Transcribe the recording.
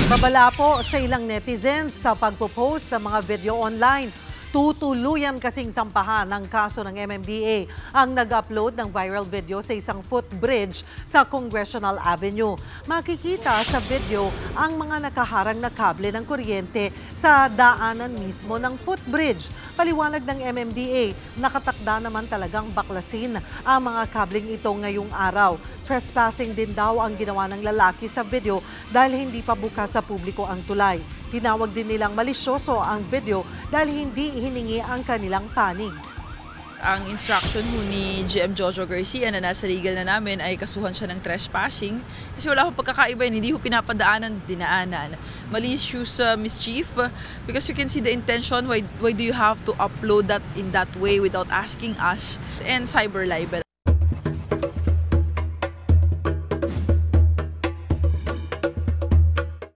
Babala po sa ilang netizens sa pagpo-post ng mga video online. Tutuluyan kasing sampahan ng kaso ng MMDA ang nag-upload ng viral video sa isang footbridge sa Congressional Avenue. Makikita sa video ang mga nakaharang na kable ng kuryente sa daanan mismo ng footbridge. Paliwanag ng MMDA, nakatakda naman talagang baklasin ang mga kabling ito ngayong araw. Trespassing din daw ang ginawa ng lalaki sa video dahil hindi pa bukas sa publiko ang tulay. Tinawag din nilang malisyoso ang video dahil hindi hiningi ang kanilang panig. Ang instruction ho ni GM Jojo Garcia na nasa legal na namin ay kasuhan siya ng trespassing kasi wala akong pagkakaiba, hindi ho pinapadaanan, dinaanan. Malicious mischief because you can see the intention, why do you have to upload that in that way without asking us, and cyber libel.